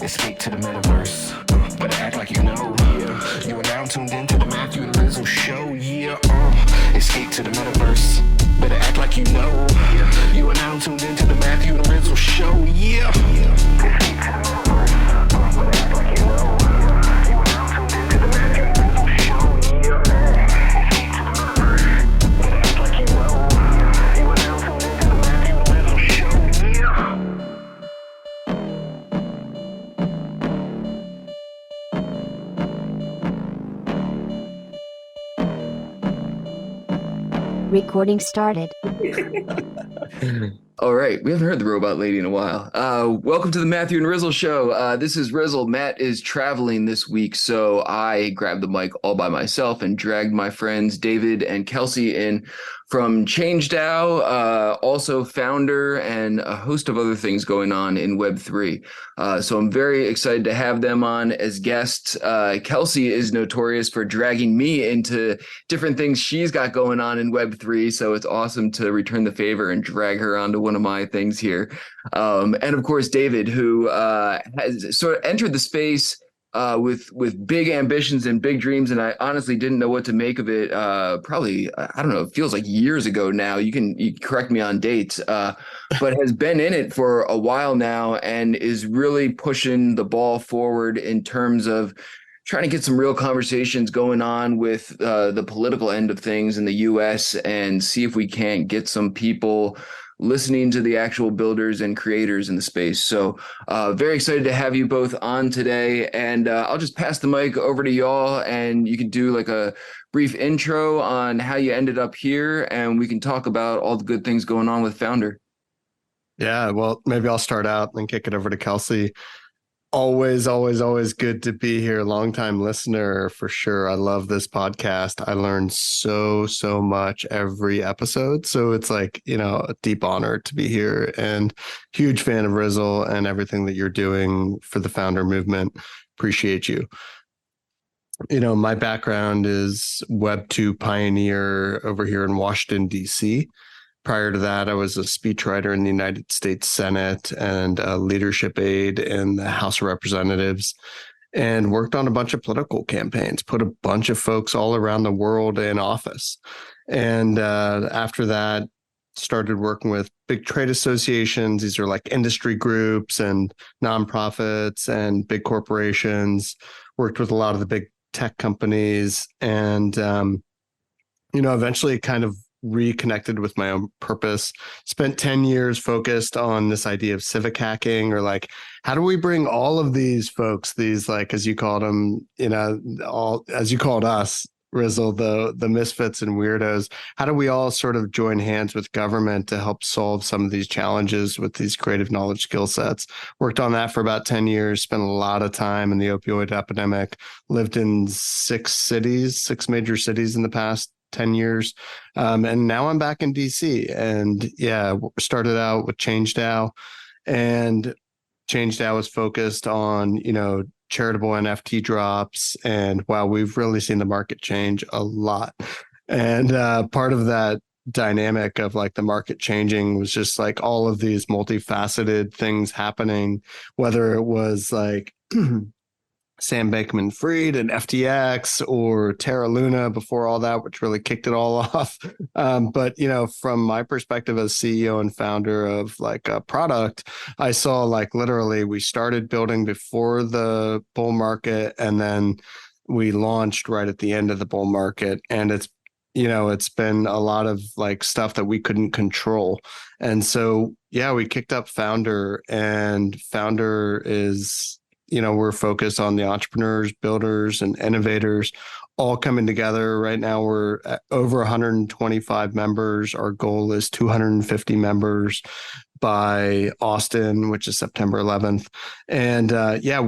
Escape to the metaverse. Better act like you know. Yeah. You are now tuned into the Matthew and Rizzle show. Yeah. Escape to the metaverse. Better act like you know. Yeah. You are now tuned into the Matthew and Rizzle show. Yeah. Escape to the metaverse. Better act like you know. You are now tuned into the Matthew and Rizzle show. Yeah. Escape to the metaverse. Better act like you know. You are now tuned into the Matthew and Rizzle show. Yeah. Recording started. All right, we haven't heard the robot lady in a while. Welcome to the Matthew and Rizzle show. This is Rizzle. Matt is traveling this week, so I grabbed the mic all by myself and dragged my friends David and Kelsey in from ChangeDAO, also founder and a host of other things going on in Web3. So I'm very excited to have them on as guests. Kelsey is notorious for dragging me into different things she's got going on in Web3. So it's awesome to return the favor and drag her onto one of my things here. And of course, David, who has sort of entered the space with big ambitions and big dreams, and I honestly didn't know what to make of it. Probably, I don't know, it feels like years ago now. You can correct me on dates, but has been in it for a while now and is really pushing the ball forward in terms of trying to get some real conversations going on with the political end of things in the U.S. and see if we can't get some people listening to the actual builders and creators in the space. So very excited to have you both on today. And I'll just pass the mic over to y'all and you can do like a brief intro on how you ended up here. And we can talk about all the good things going on with Found3r. Yeah, well, maybe I'll start out and kick it over to Kelsey. Always good to be here. Longtime listener for sure. I love this podcast. I learn so much every episode. So it's like, a deep honor to be here and huge fan of Rizzle and everything that you're doing for the Found3r movement. Appreciate you. My background is Web2 pioneer over here in Washington, D.C. Prior to that, I was a speechwriter in the United States Senate and a leadership aide in the House of Representatives and worked on a bunch of political campaigns, put a bunch of folks all around the world in office. And after that, started working with big trade associations. These are like industry groups and nonprofits and big corporations, worked with a lot of the big tech companies and, eventually kind of reconnected with my own purpose. Spent 10 years focused on this idea of civic hacking, or like, how do we bring all of these folks, these, like, as you called them, all, as you called us, Rizzle, the misfits and weirdos, how do we all sort of join hands with government to help solve some of these challenges with these creative knowledge skill sets? Worked on that for about 10 years, spent a lot of time in the opioid epidemic, lived in six major cities in the past 10 years. And now I'm back in DC and started out with ChangeDAO, and ChangeDAO is focused on, charitable NFT drops. And wow, we've really seen the market change a lot. And part of that dynamic of like the market changing was just like all of these multifaceted things happening, whether it was like Sam Bankman-Fried and FTX or Terra Luna before all that, which really kicked it all off. But, from my perspective as CEO and founder of like a product, I saw like literally we started building before the bull market and then we launched right at the end of the bull market. And it's been a lot of like stuff that we couldn't control. And so, we kicked up Found3r, and Found3r is, we're focused on the entrepreneurs, builders, and innovators all coming together. Right now, we're at over 125 members. Our goal is 250 members by Austin, which is September 11th. And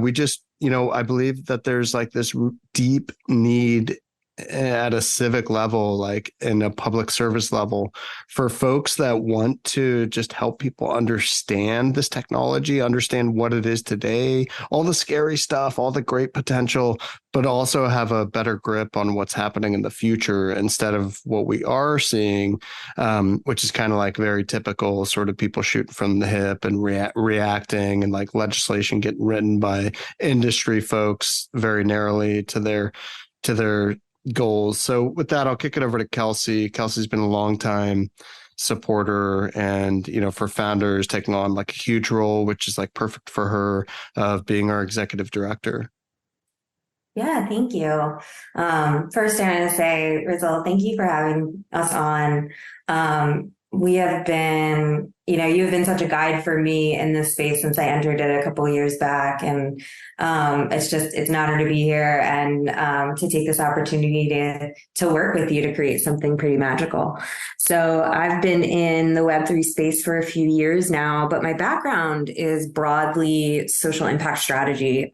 we just, I believe that there's like this deep need at a civic level, like in a public service level, for folks that want to just help people understand this technology, understand what it is today, all the scary stuff, all the great potential, but also have a better grip on what's happening in the future instead of what we are seeing, which is kind of like very typical sort of people shooting from the hip and reacting, and like legislation getting written by industry folks very narrowly to their goals. So with that, I'll kick it over to Kelsey. Kelsey's been a long time supporter, and for Found3r taking on like a huge role, which is like perfect for her, of being our executive director. Yeah, thank you. First, I want to say, Rizzle, thank you for having us on. We have been, you have been such a guide for me in this space since I entered it a couple of years back. And it's an honor to be here and to take this opportunity to work with you to create something pretty magical. So I've been in the Web3 space for a few years now, but my background is broadly social impact strategy.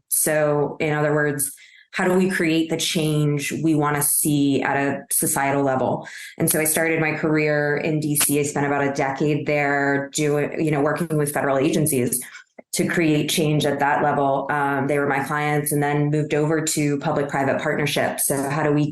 So in other words, how do we create the change we want to see at a societal level? And so I started my career in DC. I spent about a decade there working with federal agencies to create change at that level. They were my clients, and then moved over to public-private partnerships. So how do we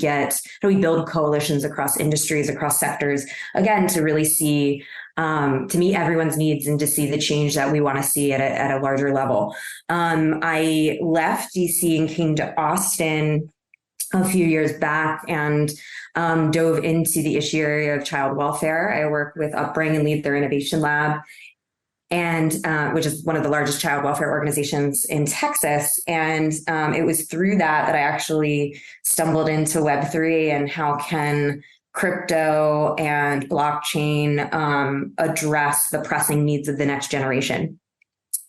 build coalitions across industries, across sectors, again, to really see, to meet everyone's needs and to see the change that we want to see at a larger level. I left DC and came to Austin a few years back and dove into the issue area of child welfare. I work with Upbring and lead their innovation lab, and which is one of the largest child welfare organizations in Texas. And it was through that I actually stumbled into Web3 and how can crypto and blockchain address the pressing needs of the next generation.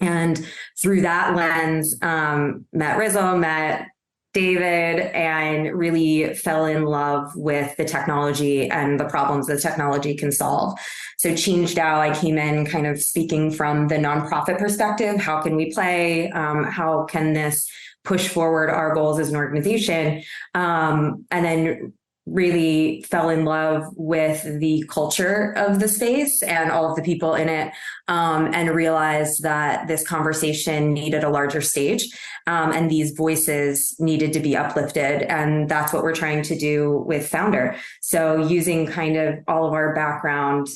And through that lens, met Rizzle, met David, and really fell in love with the technology and the problems the technology can solve. So ChangeDAO, I came in kind of speaking from the nonprofit perspective. How can we play? How can this push forward our goals as an organization? And then really fell in love with the culture of the space and all of the people in it, and realized that this conversation needed a larger stage, and these voices needed to be uplifted. And that's what we're trying to do with Found3r. So using kind of all of our background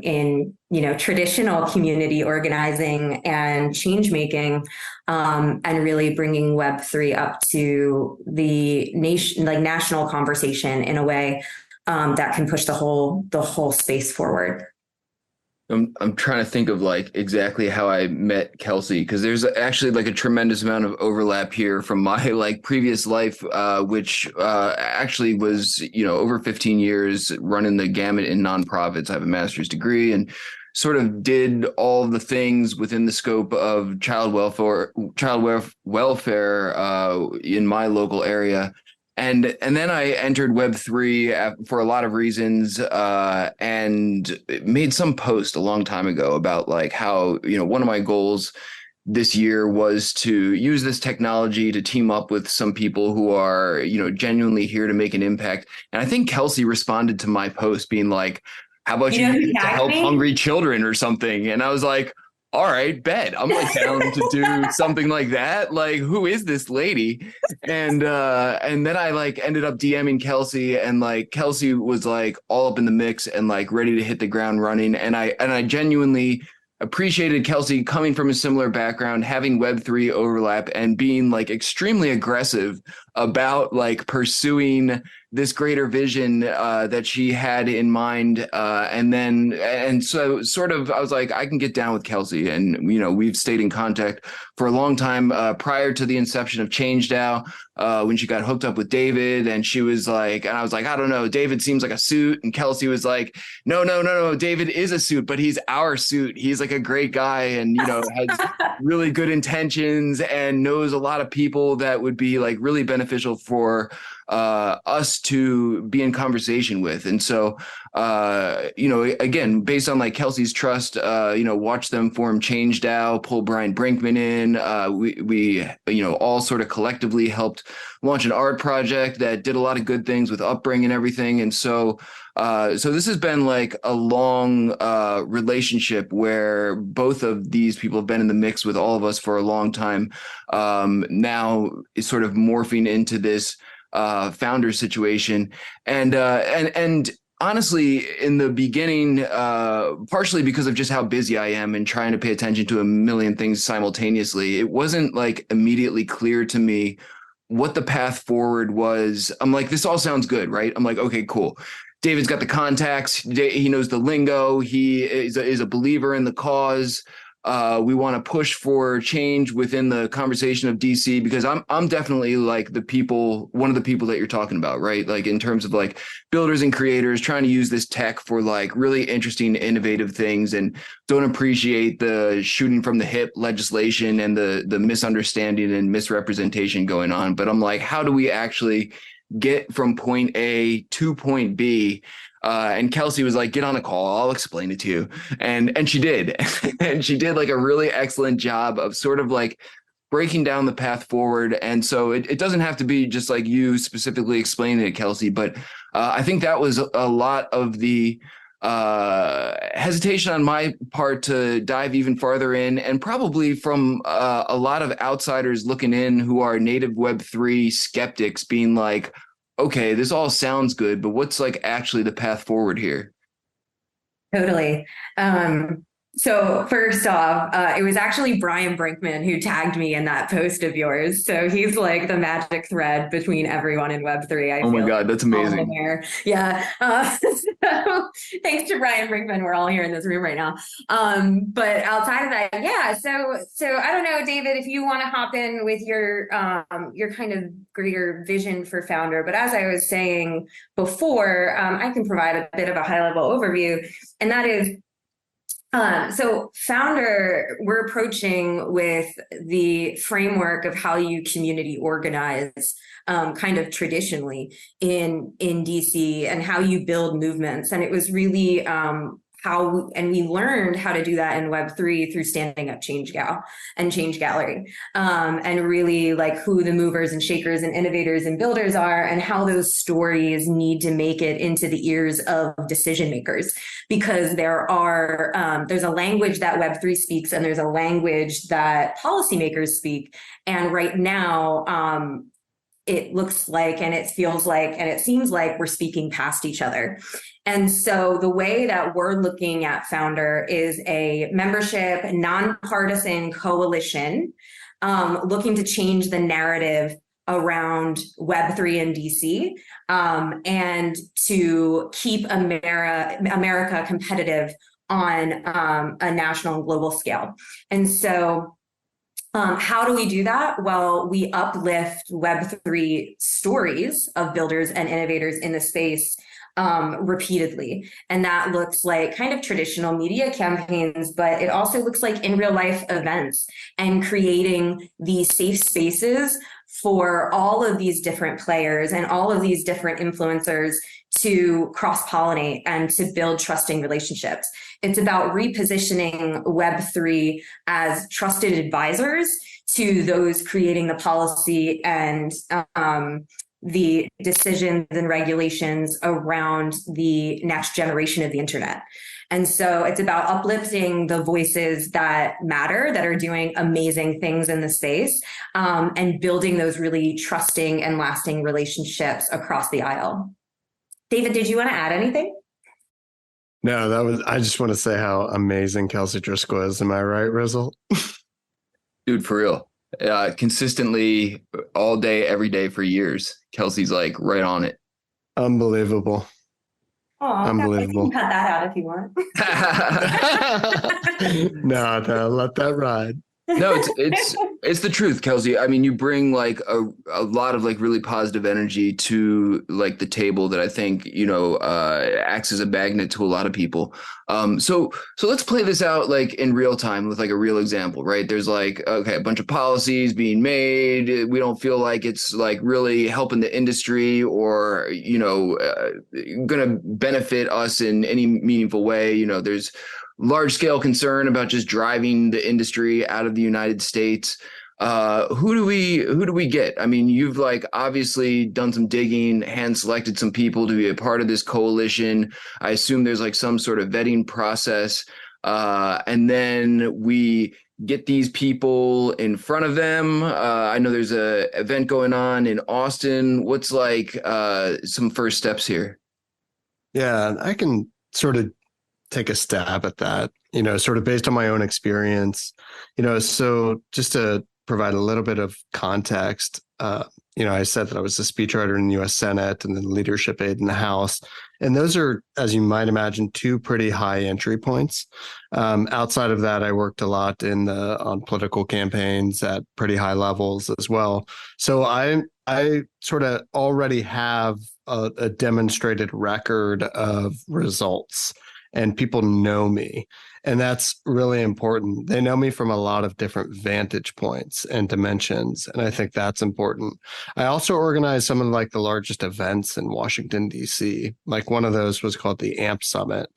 in traditional community organizing and change making, and really bringing Web3 up to the national conversation in a way that can push the whole space forward. I'm trying to think of like exactly how I met Kelsey, because there's actually like a tremendous amount of overlap here from my like previous life, which actually was over 15 years running the gamut in nonprofits. I have a master's degree and sort of did all the things within the scope of child welfare in my local area. And then I entered Web3 for a lot of reasons, and made some post a long time ago about like how, one of my goals this year was to use this technology to team up with some people who are, genuinely here to make an impact. And I think Kelsey responded to my post being like, how about you to help hungry children or something? And I was like, all right, bet. I'm like down to do something like that. Like, who is this lady? And then I like ended up DMing Kelsey, and like Kelsey was like all up in the mix and like ready to hit the ground running. And I genuinely appreciated Kelsey coming from a similar background, having Web3 overlap, and being like extremely aggressive about like pursuing this greater vision that she had in mind. And so sort of, I was like, I can get down with Kelsey. And, we've stayed in contact for a long time prior to the inception of ChangeDAO, when she got hooked up with David. And she was like, and I was like, I don't know, David seems like a suit. And Kelsey was like, no, David is a suit, but he's our suit. He's like a great guy and, has really good intentions and knows a lot of people that would be like really beneficial for us to be in conversation with. And so again, based on like Kelsey's trust, watch them form ChangeDAO, pull Brian Brinkman in. We all sort of collectively helped launch an art project that did a lot of good things with Upbring and everything. And so this has been like a long relationship where both of these people have been in the mix with all of us for a long time. Now it's sort of morphing into this founder situation, and honestly, in the beginning, partially because of just how busy I am and trying to pay attention to a million things simultaneously, it wasn't like immediately clear to me what the path forward was. I'm like, this all sounds good, right? I'm like, okay, cool. David's got the contacts. He knows the lingo. He is a believer in the cause. We want to push for change within the conversation of DC, because I'm definitely like one of the people that you're talking about, right? Like in terms of like builders and creators trying to use this tech for like really interesting, innovative things, and don't appreciate the shooting from the hip legislation and the misunderstanding and misrepresentation going on. But I'm like, how do we actually get from point A to point B? And Kelsey was like, get on a call, I'll explain it to you. And she did. And she did like a really excellent job of sort of like breaking down the path forward. And so it doesn't have to be just like you specifically explaining it, Kelsey, but I think that was a lot of the hesitation on my part to dive even farther in, and probably from a lot of outsiders looking in who are native Web3 skeptics being like, okay, this all sounds good, but what's like actually the path forward here? Totally. So first off, it was actually Brian Brinkman who tagged me in that post of yours. So he's like the magic thread between everyone in Web3. Oh my God, that's amazing. Yeah. So thanks to Brian Brinkman, we're all here in this room right now. But outside of that, yeah. So I don't know, David, if you want to hop in with your kind of greater vision for Found3r. But as I was saying before, I can provide a bit of a high level overview, and that is, so Found3r, we're approaching with the framework of how you community organize, kind of traditionally in DC, and how you build movements. And it was really we learned how to do that in Web3 through standing up ChangeDAO and Change Gallery, and really like who the movers and shakers and innovators and builders are, and how those stories need to make it into the ears of decision makers, because there's a language that Web3 speaks, and there's a language that policymakers speak. And right now, it looks like, and it feels like, and it seems like we're speaking past each other. And so the way that we're looking at Found3r is a membership, nonpartisan coalition, looking to change the narrative around Web3 in DC, and to keep America competitive on a national and global scale. And so how do we do that? Well, we uplift Web3 stories of builders and innovators in the space repeatedly. And that looks like kind of traditional media campaigns, but it also looks like in real life events, and creating these safe spaces for all of these different players and all of these different influencers to cross-pollinate and to build trusting relationships. It's about repositioning Web3 as trusted advisors to those creating the policy and the decisions and regulations around the next generation of the internet. And so it's about uplifting the voices that matter, that are doing amazing things in the space, and building those really trusting and lasting relationships across the aisle. David, did you want to add anything? No, I just want to say how amazing Kelsey Driscoll is. Am I right, Rizzle? Dude, for real. Consistently all day, every day for years. Kelsey's like right on it. Unbelievable. Oh, unbelievable. You can cut that out if you want. No, let that ride. No, It's the truth, Kelsey. I mean, you bring like a lot of like really positive energy to like the table that I think, acts as a magnet to a lot of people. So let's play this out like in real time with like a real example, right? There's like, okay, a bunch of policies being made. We don't feel like it's like really helping the industry or, going to benefit us in any meaningful way. There's large scale concern about just driving the industry out of the United States. Who do we get? I mean, you've like obviously done some digging, hand selected some people to be a part of this coalition. I assume there's like some sort of vetting process. And then we get these people in front of them. I know there's a event going on in Austin. What's like some first steps here? Yeah, I can sort of take a stab at that, sort of based on my own experience, so just to provide a little bit of context, I said that I was a speechwriter in the U.S. Senate and then leadership aide in the House. And those are, as you might imagine, two pretty high entry points. Outside of that, I worked a lot on political campaigns at pretty high levels as well. So I sort of already have a demonstrated record of results. And people know me. And that's really important. They know me from a lot of different vantage points and dimensions. And I think that's important. I also organized some of like the largest events in Washington, D.C. Like one of those was called the AMP Summit,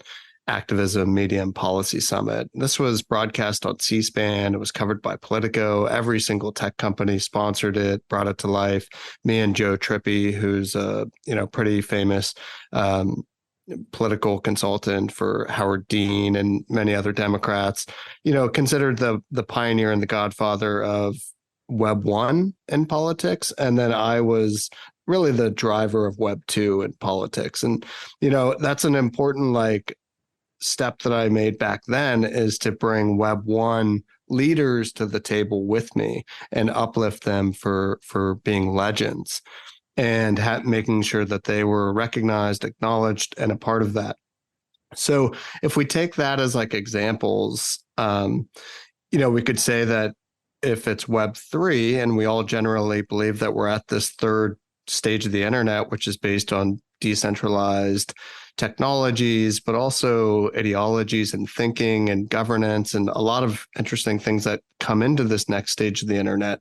Activism, Media, and Policy Summit. This was broadcast on C-SPAN. It was covered by Politico. Every single tech company sponsored it, brought it to life. Me and Joe Trippi, who's a pretty famous political consultant for Howard Dean and many other Democrats, considered the pioneer and the godfather of Web 1 in politics. And then I was really the driver of Web 2 in politics. And, that's an important like step that I made back then, is to bring Web 1 leaders to the table with me and uplift them for being legends, and making sure that they were recognized, acknowledged, and a part of that. So if we take that as like examples, we could say that if it's Web3, and we all generally believe that we're at this third stage of the internet, which is based on decentralized technologies, but also ideologies and thinking and governance and a lot of interesting things that come into this next stage of the internet,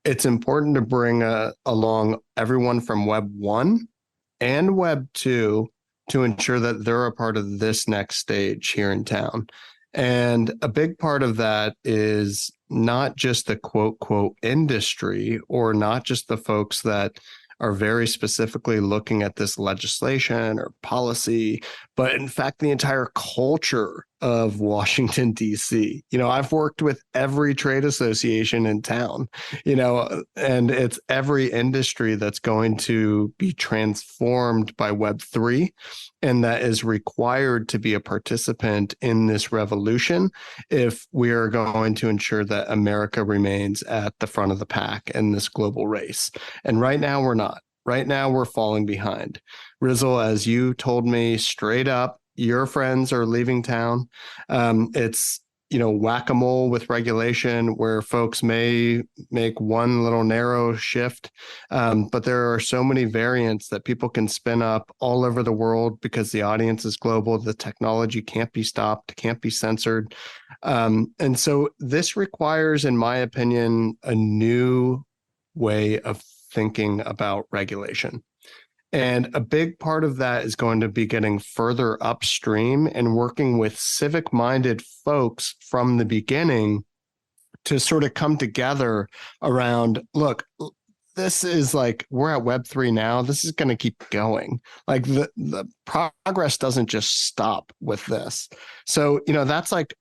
it's important to bring along everyone from Web 1 and Web 2 to ensure that they're a part of this next stage here in town. And a big part of that is not just the quote industry, or not just the folks that are very specifically looking at this legislation or policy, but in fact, the entire culture of Washington, D.C. I've worked with every trade association in town, and it's every industry that's going to be transformed by Web3, and that is required to be a participant in this revolution if we are going to ensure that America remains at the front of the pack in this global race. And right now, we're not. Right now, we're falling behind. Rizzle, as you told me straight up, your friends are leaving town. It's, whack-a-mole with regulation where folks may make one little narrow shift. But there are so many variants that people can spin up all over the world because the audience is global. The technology can't be stopped, can't be censored. And so this requires, in my opinion, a new way of thinking about regulation. And a big part of that is going to be getting further upstream and working with civic-minded folks from the beginning to sort of come together around, look, this is like, we're at Web3 now. This is going to keep going. Like the progress doesn't just stop with this. So, that's like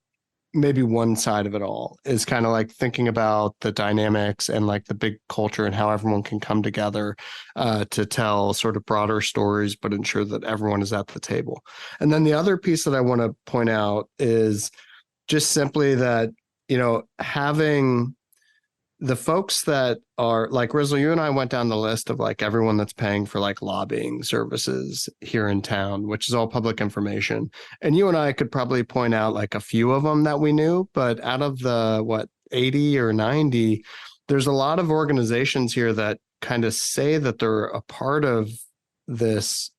maybe one side of it all, is kind of like thinking about the dynamics and like the big culture and how everyone can come together to tell sort of broader stories, but ensure that everyone is at the table. And then the other piece that I want to point out is just simply that, having the folks that are like Rizzle, you and I went down the list of like everyone that's paying for like lobbying services here in town, which is all public information. And you and I could probably point out like a few of them that we knew, but out of the 80 or 90, there's a lot of organizations here that kind of say that they're a part of this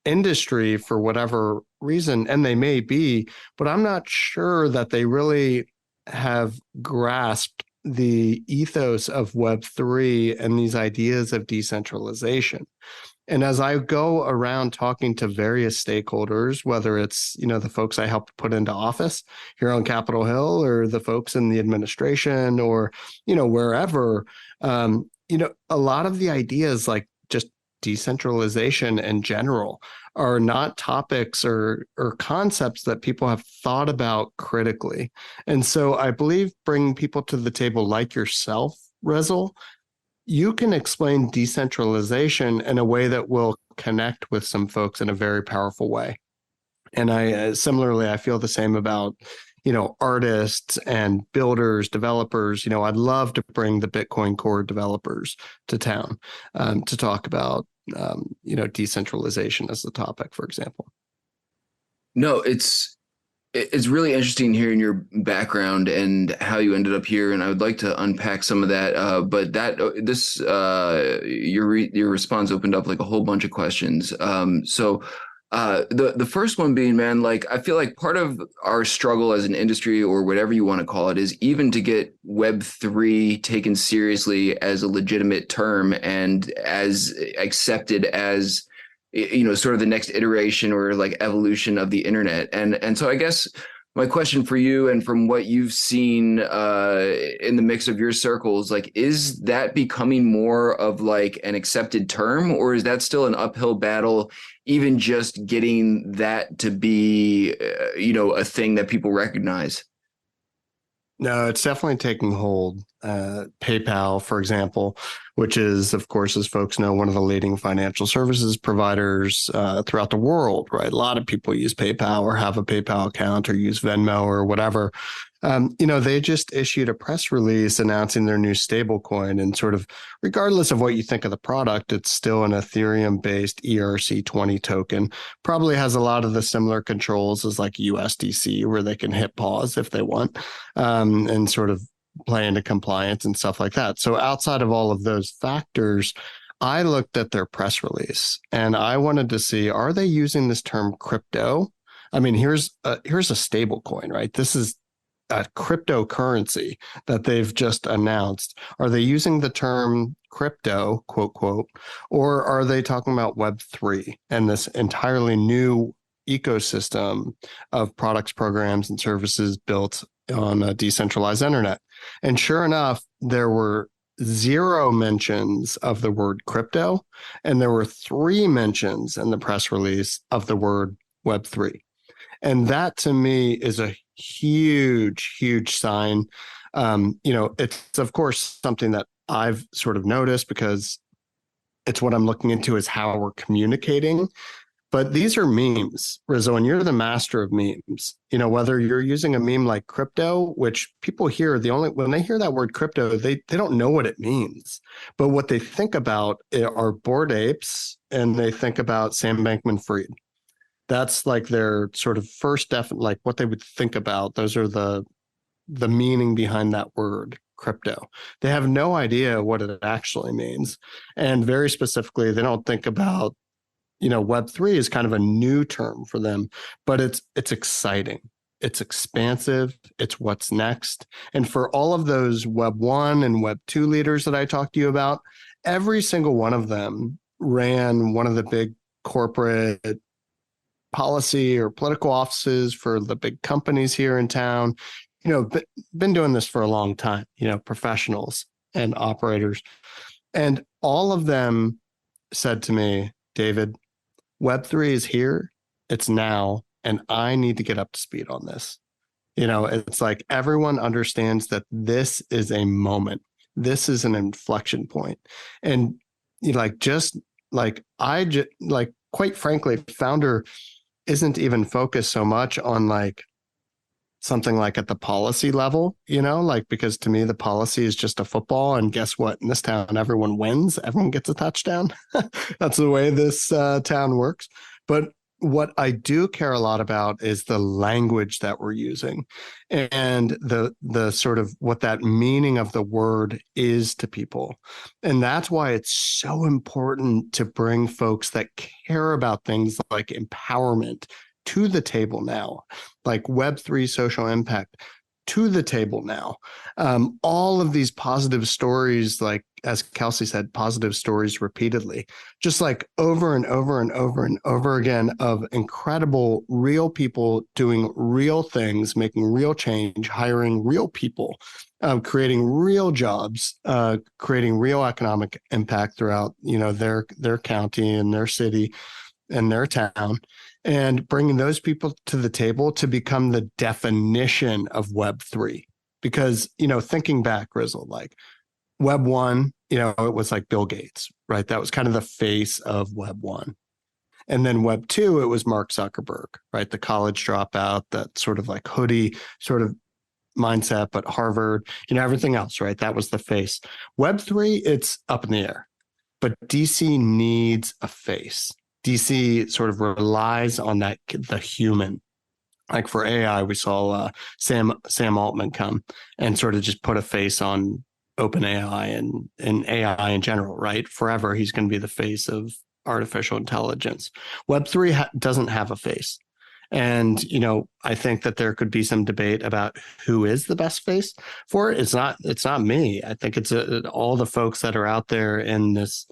industry for whatever reason, and they may be, but I'm not sure that they really have grasped the ethos of Web3 and these ideas of decentralization. And as I go around talking to various stakeholders, whether it's, the folks I helped put into office here on Capitol Hill, or the folks in the administration, or, wherever, a lot of the ideas, like just decentralization in general, are not topics or concepts that people have thought about critically. And so I believe bringing people to the table like yourself, Rizzle, you can explain decentralization in a way that will connect with some folks in a very powerful way. And I similarly, I feel the same about, artists and builders, developers. I'd love to bring the Bitcoin Core developers to town to talk about, decentralization as the topic, for example. No, it's really interesting hearing your background and how you ended up here, and I would like to unpack some of that. But your response opened up like a whole bunch of questions. The first one being, man, like I feel like part of our struggle as an industry, or whatever you want to call it, is even to get Web3 taken seriously as a legitimate term and as accepted as, sort of the next iteration or like evolution of the internet. And so I guess my question for you, and from what you've seen in the mix of your circles, like, is that becoming more of like an accepted term, or is that still an uphill battle, even just getting that to be, a thing that people recognize? No, it's definitely taking hold. PayPal, for example, which is, of course, as folks know, one of the leading financial services providers throughout the world, right? A lot of people use PayPal or have a PayPal account or use Venmo or whatever. They just issued a press release announcing their new stablecoin, and sort of regardless of what you think of the product, it's still an Ethereum-based ERC20 token. Probably has a lot of the similar controls as like USDC, where they can hit pause if they want, and sort of play into compliance and stuff like that. So outside of all of those factors, I looked at their press release and I wanted to see, are they using this term crypto? I mean, here's a stable coin, right? This is a cryptocurrency that they've just announced. Are they using the term crypto, quote, quote, or are they talking about Web3 and this entirely new ecosystem of products, programs, and services built on a decentralized internet? And sure enough, there were 0 mentions of the word crypto, and there were 3 mentions in the press release of the word Web3. And that to me is a huge, huge sign. It's of course something that I've sort of noticed because it's what I'm looking into is how we're communicating. But these are memes, Rizzo, and you're the master of memes. Whether you're using a meme like crypto, which people hear, when they hear that word crypto, they don't know what it means. But what they think about are Bored Apes, and they think about Sam Bankman-Fried. That's like their sort of first like what they would think about. Those are the meaning behind that word crypto. They have no idea what it actually means. And very specifically, they don't think about, Web3 is kind of a new term for them, but it's exciting. It's expansive. It's what's next. And for all of those Web 1 and Web 2 leaders that I talked to you about, every single one of them ran one of the big corporate policy or political offices for the big companies here in town, been doing this for a long time, professionals and operators. And all of them said to me, David, Web3 is here, it's now, and I need to get up to speed on this. It's like everyone understands that this is a moment. This is an inflection point. And quite frankly, Found3r isn't even focused so much on like something like at the policy level, because to me, the policy is just a football. And guess what? In this town, everyone wins. Everyone gets a touchdown. That's the way this town works. But what I do care a lot about is the language that we're using and the sort of what that meaning of the word is to people. And that's why it's so important to bring folks that care about things like empowerment to the table now, like Web3 social impact to the table now. All of these positive stories, like as Kelsey said, positive stories repeatedly, just like over and over and over and over again of incredible real people doing real things, making real change, hiring real people, creating real jobs, creating real economic impact throughout, their county and their city and their town, and bringing those people to the table to become the definition of Web3. Because, thinking back, Rizzle, like Web 1, it was like Bill Gates, right? That was kind of the face of Web 1. And then Web 2, it was Mark Zuckerberg, right? The college dropout, that sort of like hoodie sort of mindset, but Harvard, everything else, right? That was the face. Web 3, it's up in the air, but DC needs a face. DC sort of relies on the human. Like for AI, we saw Sam Altman come and sort of just put a face on OpenAI and AI in general, right? Forever, he's going to be the face of artificial intelligence. Web3 doesn't have a face. And, I think that there could be some debate about who is the best face for it. It's not me. I think it's all the folks that are out there in this,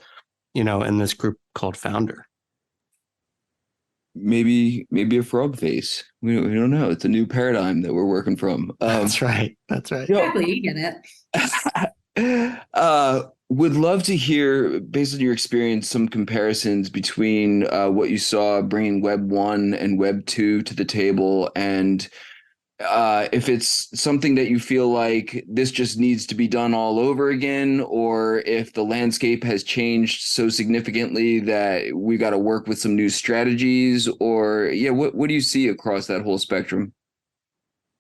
in this group called Found3r. Maybe a frog face. We don't know. It's a new paradigm that we're working from. That's right. Exactly, you get it. Would love to hear, based on your experience, some comparisons between what you saw bringing Web 1 and Web 2 to the table, and if it's something that you feel like this just needs to be done all over again, or if the landscape has changed so significantly that we got to work with some new strategies, or what do you see across that whole spectrum?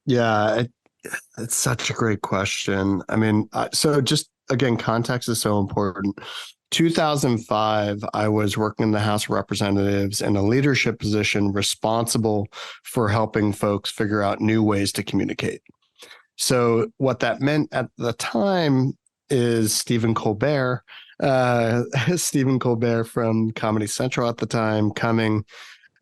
Yeah, it's such a great question. I mean, so just again, context is so important. 2005, I was working in the House of Representatives in a leadership position responsible for helping folks figure out new ways to communicate. So what that meant at the time is Stephen Colbert from Comedy Central at the time, coming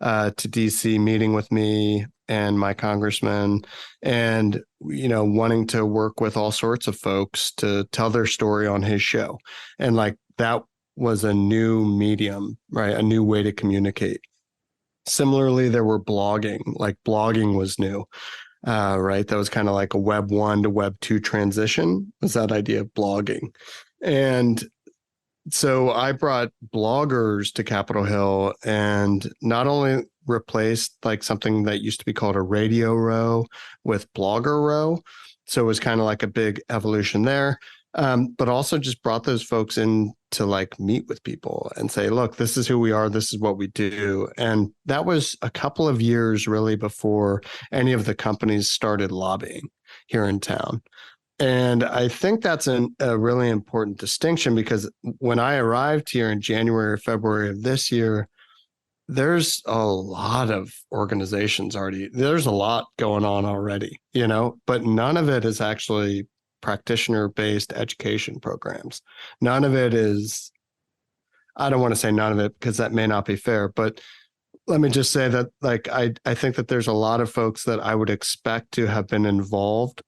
to DC, meeting with me and my congressman, and wanting to work with all sorts of folks to tell their story on his show. And like that was a new medium, right? A new way to communicate. Similarly, there were blogging, like blogging was new, right? That was kind of like a Web 1 to Web 2 transition, was that idea of blogging. And so I brought bloggers to Capitol Hill and not only replaced like something that used to be called a radio row with blogger row. So it was kind of like a big evolution there. But also just brought those folks in to like meet with people and say, look, this is who we are. This is what we do. And that was a couple of years really before any of the companies started lobbying here in town. And I think that's a really important distinction, because when I arrived here in January or February of this year, there's a lot of organizations already. There's a lot going on already, but none of it is actually practitioner-based education programs. None of it is, I don't want to say none of it because that may not be fair, but let me just say that like I think that there's a lot of folks that I would expect to have been involved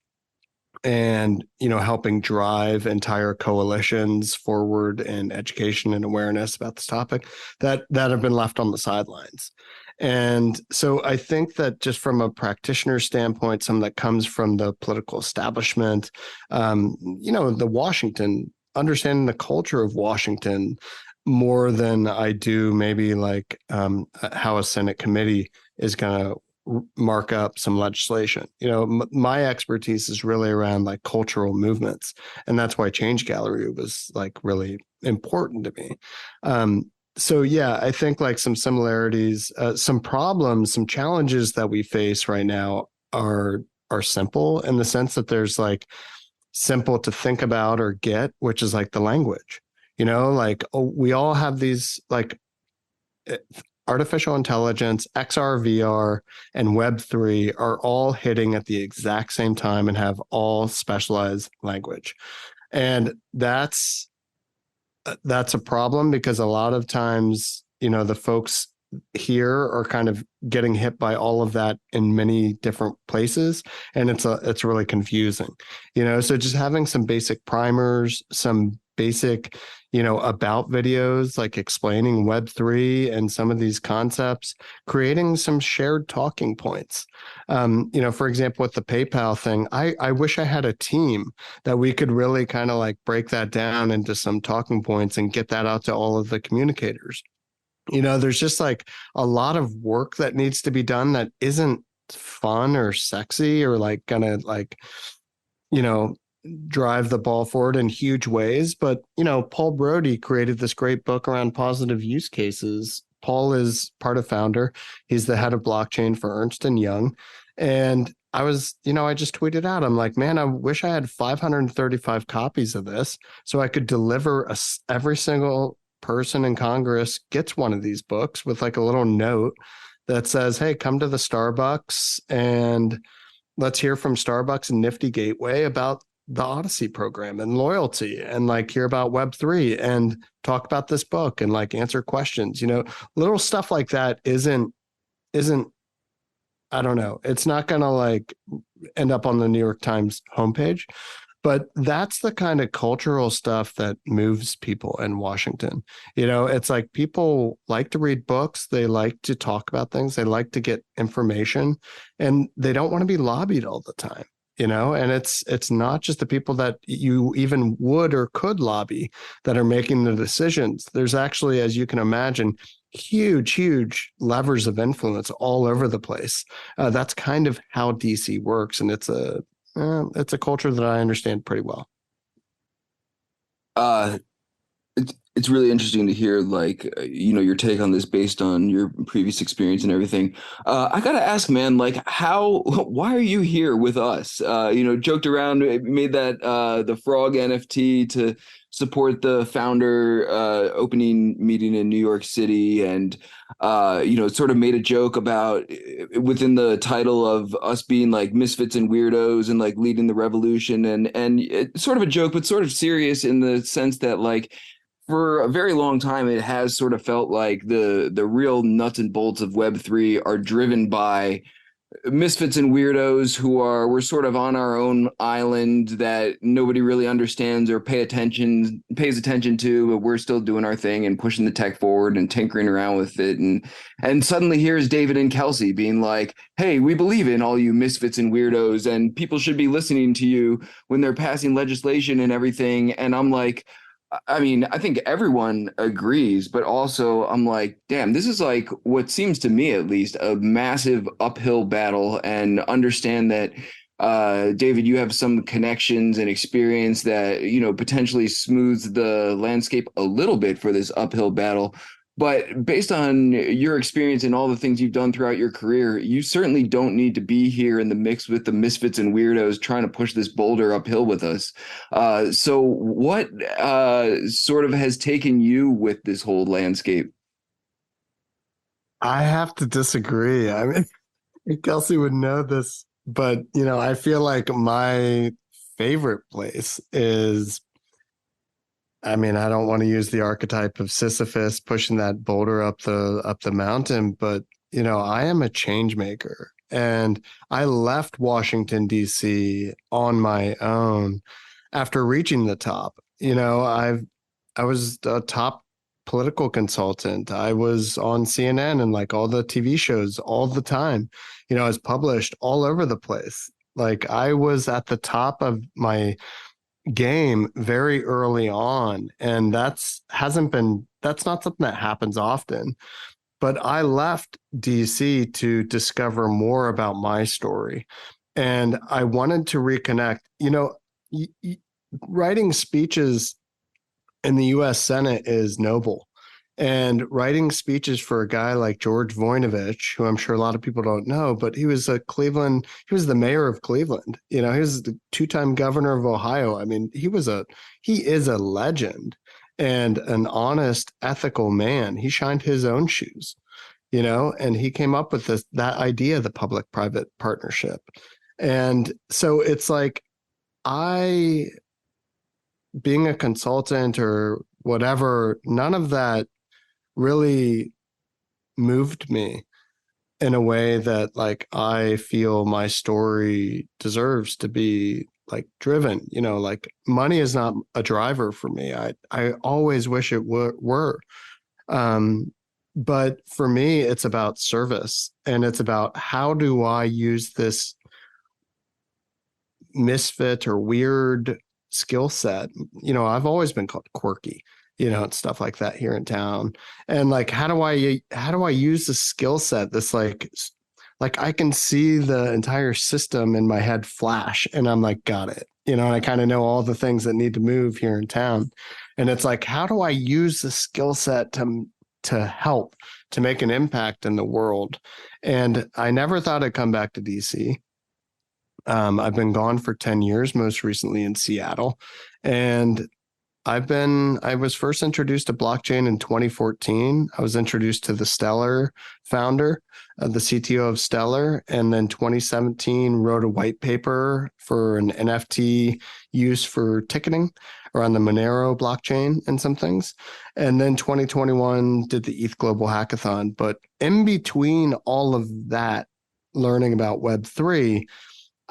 and helping drive entire coalitions forward in education and awareness about this topic that have been left on the sidelines. And so I think that just from a practitioner standpoint, some that comes from the political establishment, the Washington, understanding the culture of Washington more than I do maybe like how a Senate committee is going to mark up some legislation. My expertise is really around like cultural movements, and that's why Change Gallery was like really important to me. So yeah, I think like some similarities, some problems, some challenges that we face right now are simple in the sense that there's like simple to think about or get, which is like the language. Like we all have these like artificial intelligence, XR, VR, and Web3 are all hitting at the exact same time and have all specialized language. And that's a problem because a lot of times, the folks here are kind of getting hit by all of that in many different places, and it's really confusing. So just having some basic primers, some basic about videos, like explaining Web3 and some of these concepts, creating some shared talking points. For example, with the PayPal thing, I wish I had a team that we could really kind of like break that down into some talking points and get that out to all of the communicators. There's just like a lot of work that needs to be done that isn't fun or sexy or like gonna like, drive the ball forward in huge ways. But, Paul Brody created this great book around positive use cases. Paul is part of Found3r. He's the head of blockchain for Ernst & Young. And I just tweeted out, I'm like, man, I wish I had 535 copies of this so I could deliver every single person in Congress gets one of these books with like a little note that says, hey, come to the Starbucks and let's hear from Starbucks and Nifty Gateway about the Odyssey program and loyalty, and like hear about Web3 and talk about this book and like answer questions. Little stuff like that isn't I don't know, it's not gonna like end up on the New York Times homepage, but that's the kind of cultural stuff that moves people in Washington. It's like people like to read books, they like to talk about things, they like to get information, and they don't want to be lobbied all the time. And it's not just the people that you even would or could lobby that are making the decisions. There's actually, as you can imagine, huge levers of influence all over the place. That's kind of how DC works, and it's a culture that I understand pretty well. It's really interesting to hear, like, your take on this based on your previous experience and everything. I gotta ask, man, like, why are you here with us? Joked around, made that the frog NFT to support the Found3r opening meeting in New York City, and sort of made a joke about within the title of us being like misfits and weirdos and like leading the revolution, and it's sort of a joke, but sort of serious in the sense that like, for a very long time, it has sort of felt like the real nuts and bolts of Web3 are driven by misfits and weirdos we're sort of on our own island that nobody really understands or pays attention to, but we're still doing our thing and pushing the tech forward and tinkering around with it. And suddenly here's David and Kelsey being like, hey, we believe in all you misfits and weirdos, and people should be listening to you when they're passing legislation and everything. And I'm like, I mean, I think everyone agrees, but also I'm like, damn, this is like what seems to me at least a massive uphill battle, and understand that, David, you have some connections and experience that, potentially smooths the landscape a little bit for this uphill battle. But based on your experience and all the things you've done throughout your career, you certainly don't need to be here in the mix with the misfits and weirdos trying to push this boulder uphill with us. So what sort of has taken you with this whole landscape? I have to disagree. I mean, Kelsey would know this, but I feel like my favorite place is, I mean, I don't want to use the archetype of Sisyphus pushing that boulder up the mountain, but I am a change maker, and I left Washington D.C. on my own after reaching the top. I was a top political consultant. I was on CNN and like all the TV shows all the time. I was published all over the place. Like I was at the top of my game very early on, and that's not something that happens often. But I left DC to discover more about my story, and I wanted to reconnect. Writing speeches in the US Senate is noble, and writing speeches for a guy like George Voinovich, who I'm sure a lot of people don't know, but he was the mayor of Cleveland. He was the two-time governor of Ohio. I mean, he is a legend and an honest, ethical man. He shined his own shoes. and he came up with that idea, the public-private partnership. And so it's like, being a consultant or whatever, none of that really moved me in a way that like I feel my story deserves to be like driven. Like money is not a driver for me. I always wish it were. But for me, it's about service, and it's about how do I use this misfit or weird skill set. I've always been called quirky, and stuff like that here in town. And like, how do I use the skill set? This like I can see the entire system in my head flash, and I'm like, got it. And I kind of know all the things that need to move here in town. And it's like, how do I use the skill set to help, to make an impact in the world? And I never thought I'd come back to DC. I've been gone for 10 years, most recently in Seattle. And I was first introduced to blockchain in 2014. I was introduced to the Stellar founder, the CTO of Stellar. And then 2017 wrote a white paper for an NFT use for ticketing around the Monero blockchain and some things. And then 2021 did the ETH Global Hackathon. But in between all of that, learning about Web3,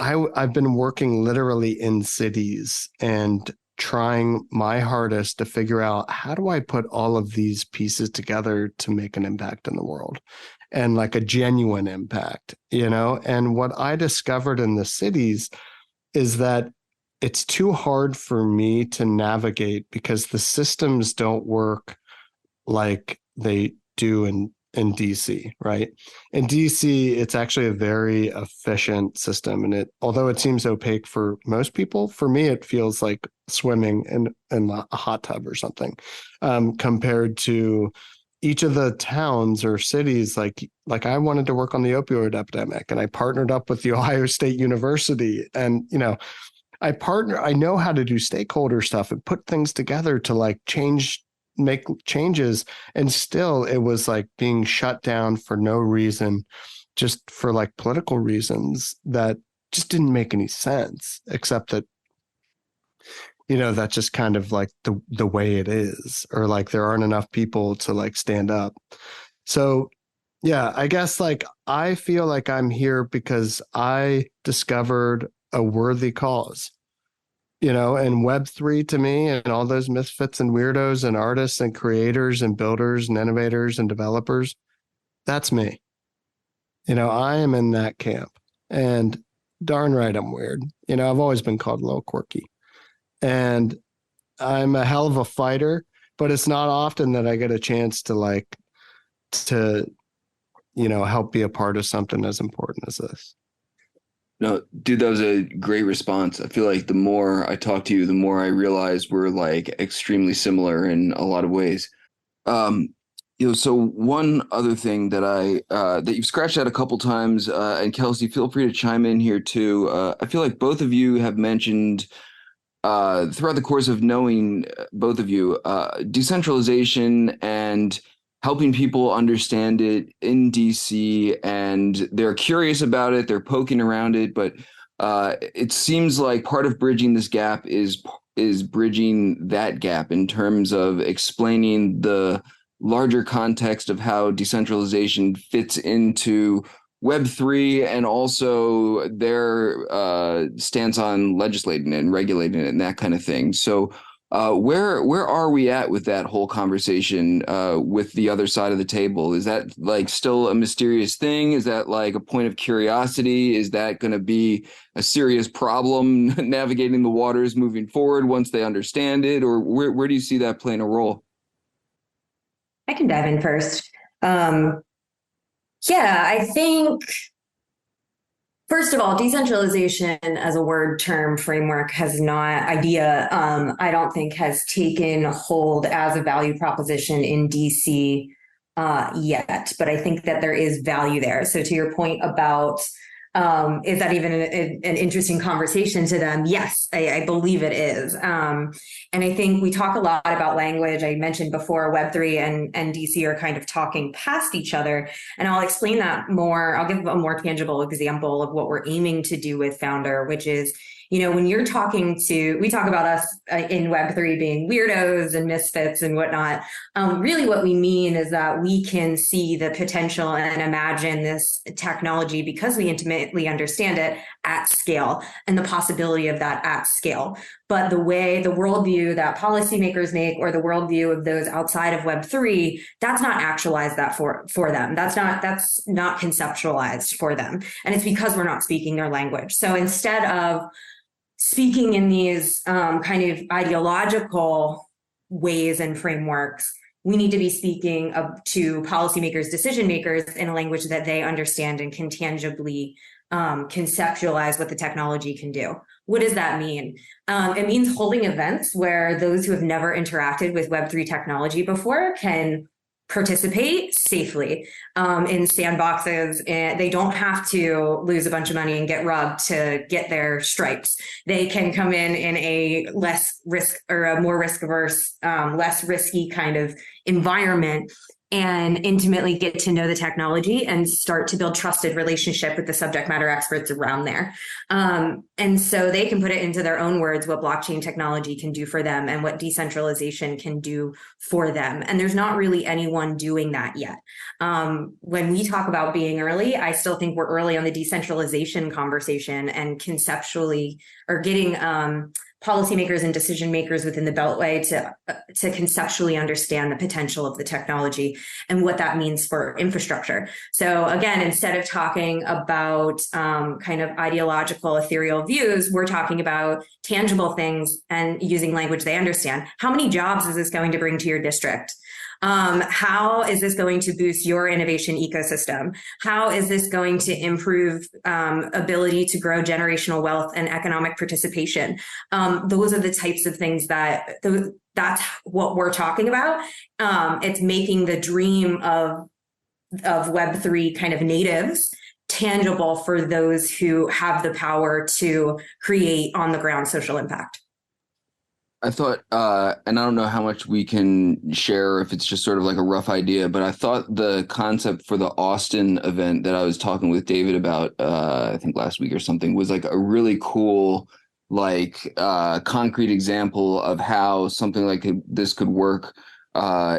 I've been working literally in cities and trying my hardest to figure out, how do I put all of these pieces together to make an impact in the world, and like a genuine impact, And what I discovered in the cities is that it's too hard for me to navigate because the systems don't work like they do in DC, right? In DC, it's actually a very efficient system. And although it seems opaque for most people, for me, it feels like swimming in a hot tub or something, compared to each of the towns or cities. Like I wanted to work on the opioid epidemic, and I partnered up with the Ohio State University. And, I know how to do stakeholder stuff and put things together to like make changes, and still it was like being shut down for no reason, just for like political reasons that just didn't make any sense, except that that's just kind of like the way it is, or like there aren't enough people to like stand up. So yeah, I guess like I feel like I'm here because I discovered a worthy cause. And Web3 to me, and all those misfits and weirdos and artists and creators and builders and innovators and developers, that's me. I am in that camp, and darn right, I'm weird. I've always been called a little quirky, and I'm a hell of a fighter, but it's not often that I get a chance to help be a part of something as important as this. No, dude, that was a great response. I feel like the more I talk to you, the more I realize we're like extremely similar in a lot of ways. So one other thing that that you've scratched out a couple times, and Kelsey, feel free to chime in here too. I feel like both of you have mentioned throughout the course of knowing both of you, decentralization and helping people understand it in DC, and they're curious about it, they're poking around it, but it seems like part of bridging this gap is bridging that gap in terms of explaining the larger context of how decentralization fits into Web3, and also their stance on legislating it and regulating it and that kind of thing. So where are we at with that whole conversation with the other side of the table? Is that like still a mysterious thing? Is that like a point of curiosity? Is that going to be a serious problem navigating the waters moving forward once they understand it? Or where do you see that playing a role? I can dive in first. I think, first of all, decentralization as a word, term, framework I don't think has taken hold as a value proposition in DC yet, but I think that there is value there. So to your point about Is that even an interesting conversation to them? Yes, I believe it is. And I think we talk a lot about language. I mentioned before Web3 and DC are kind of talking past each other. And I'll explain that more. I'll give a more tangible example of what we're aiming to do with Found3r, which is, when you're talking we talk about us in Web3 being weirdos and misfits and whatnot. Really what we mean is that we can see the potential and imagine this technology because we intimately understand it at scale and the possibility of that at scale. But the worldview that policymakers make or the worldview of those outside of Web3, that's not actualized that for them. That's not conceptualized for them. And it's because we're not speaking their language. So instead of speaking in these kind of ideological ways and frameworks, we need to be speaking to policymakers, decision makers in a language that they understand and can tangibly conceptualize what the technology can do. What does that mean? It means holding events where those who have never interacted with Web3 technology before can participate safely in sandboxes, and they don't have to lose a bunch of money and get rugged to get their stripes. They can come in a less risk or a more risk averse, less risky kind of environment and intimately get to know the technology and start to build trusted relationship with the subject matter experts around there. And so they can put it into their own words what blockchain technology can do for them and what decentralization can do for them. And there's not really anyone doing that yet. When we talk about being early, I still think we're early on the decentralization conversation and conceptually or getting policymakers and decision makers within the Beltway to conceptually understand the potential of the technology and what that means for infrastructure. So again, instead of talking about kind of ideological, ethereal views, we're talking about tangible things and using language they understand. How many jobs is this going to bring to your district? How is this going to boost your innovation ecosystem? How is this going to improve ability to grow generational wealth and economic participation? Those are the types of things that's what we're talking about. It's making the dream of Web3 kind of natives tangible for those who have the power to create on the ground social impact. I thought, and I don't know how much we can share if it's just sort of like a rough idea, but I thought the concept for the Austin event that I was talking with David about, I think last week or something, was like a really cool, like concrete example of how something like this could work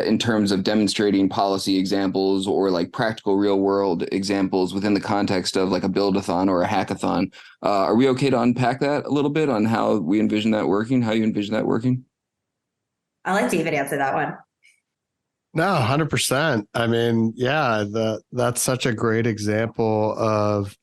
in terms of demonstrating policy examples or like practical real world examples within the context of like a build-a-thon or a hackathon. Are we okay to unpack that a little bit on how we envision that working, how you envision that working? I'll let David answer that one. No, 100%. I mean, yeah, that's such a great example of.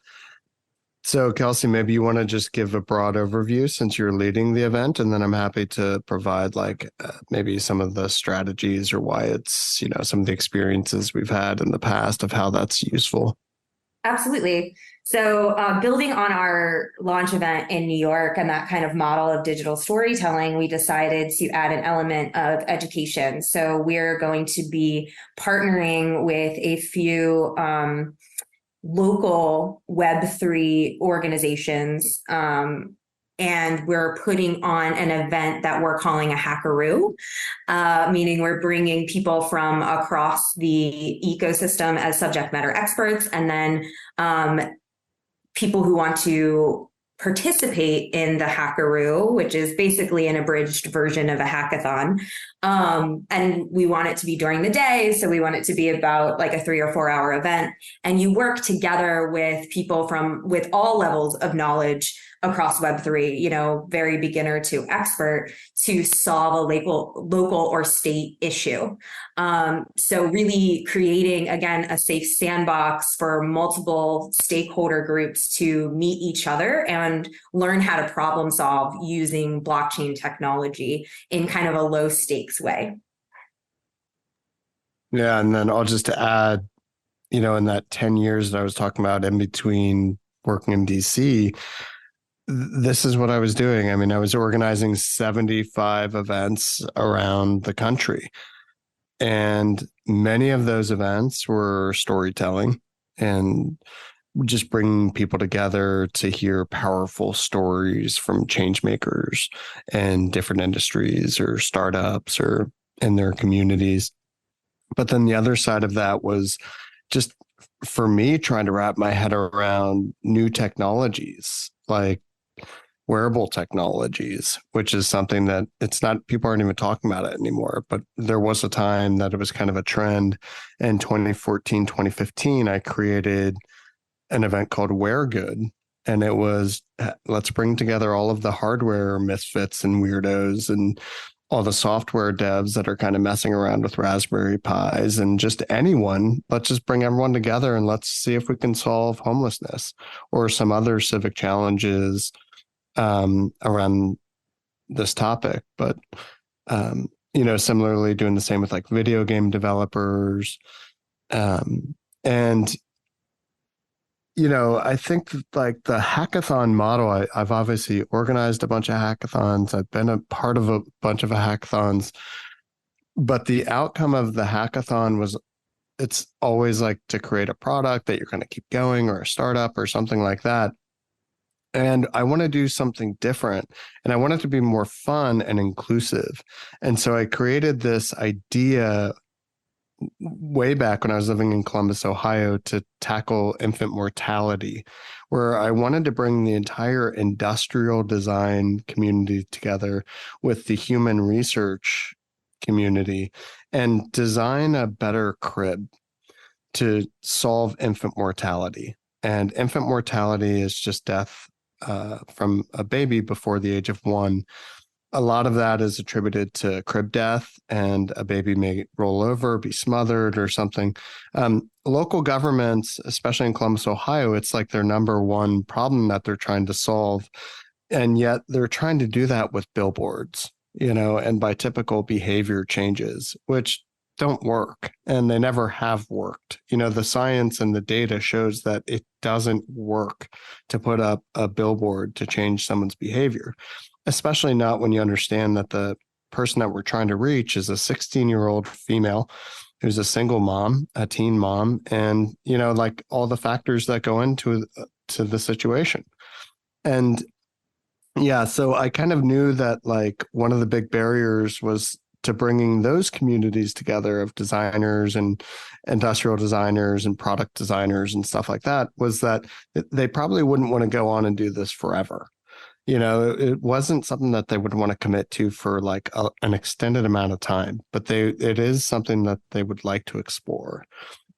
So, Kelsey, maybe you want to just give a broad overview since you're leading the event, and then I'm happy to provide like maybe some of the strategies or why it's, some of the experiences we've had in the past of how that's useful. Absolutely. So building on our launch event in New York and that kind of model of digital storytelling, we decided to add an element of education. So we're going to be partnering with a few local Web3 organizations, and we're putting on an event that we're calling a hackaroo, meaning we're bringing people from across the ecosystem as subject matter experts, and then people who want to participate in the hackaroo, which is basically an abridged version of a hackathon. And we want it to be during the day. So we want it to be about like a 3 or 4 hour event. And you work together with people with all levels of knowledge across Web3, very beginner to expert, to solve a local or state issue. So really creating, again, a safe sandbox for multiple stakeholder groups to meet each other and learn how to problem solve using blockchain technology in kind of a low stakes way. Yeah. And then I'll just add, in that 10 years that I was talking about in between working in DC, this is what I was doing. I mean, I was organizing 75 events around the country. And many of those events were storytelling. And just bringing people together to hear powerful stories from change makers and different industries or startups or in their communities. But then the other side of that was just for me trying to wrap my head around new technologies like wearable technologies, which is something that it's not, people aren't even talking about it anymore. But there was a time that it was kind of a trend. In 2014, 2015, I created an event called Wear Good. And it was, let's bring together all of the hardware misfits and weirdos and all the software devs that are kind of messing around with Raspberry Pis and just anyone. Let's just bring everyone together and let's see if we can solve homelessness or some other civic challenges around this topic. But, similarly doing the same with like video game developers. And I think like the hackathon model, I've obviously organized a bunch of hackathons. I've been a part of a bunch of hackathons, but the outcome of the hackathon was it's always like to create a product that you're going to keep going or a startup or something like that. And I want to do something different and I want it to be more fun and inclusive. And so I created this idea way back when I was living in Columbus, Ohio, to tackle infant mortality, where I wanted to bring the entire industrial design community together with the human research community and design a better crib to solve infant mortality. And infant mortality is just death from a baby before the age of 1. A lot of that is attributed to crib death, and a baby may roll over, be smothered or something. Local governments, especially in Columbus, Ohio, it's like their number one problem that they're trying to solve. And yet they're trying to do that with billboards, and by typical behavior changes, which don't work. And they never have worked. The science and the data shows that it doesn't work to put up a billboard to change someone's behavior, especially not when you understand that the person that we're trying to reach is a 16-year-old female who's a single mom, a teen mom, and, like all the factors that go into the situation. And yeah, so I kind of knew that like one of the big barriers was to bringing those communities together of designers and industrial designers and product designers and stuff like that was that they probably wouldn't want to go on and do this forever. It wasn't something that they would want to commit to for like an extended amount of time, but it is something that they would like to explore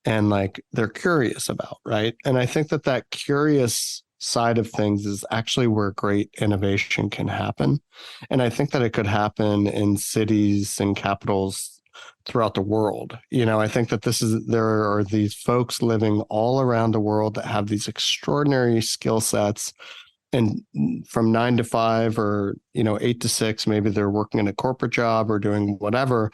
and like they're curious about, right? And I think that curious side of things is actually where great innovation can happen. And I think that it could happen in cities and capitals throughout the world. I think that there are these folks living all around the world that have these extraordinary skill sets, and from 9 to 5 or 8 to 6, maybe they're working in a corporate job or doing whatever,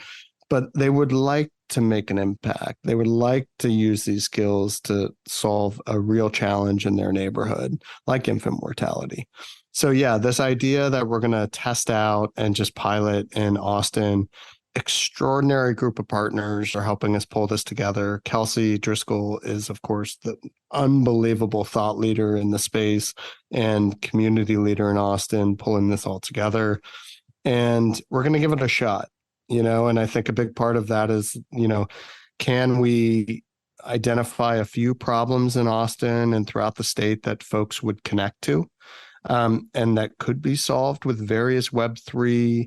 but they would like to make an impact. They would like to use these skills to solve a real challenge in their neighborhood, like infant mortality. So yeah, this idea that we're going to test out and just pilot in Austin, extraordinary group of partners are helping us pull this together. Kelsey Driscoll is, of course, the unbelievable thought leader in the space and community leader in Austin, pulling this all together. And we're going to give it a shot, and I think a big part of that is, can we identify a few problems in Austin and throughout the state that folks would connect to, and that could be solved with various Web3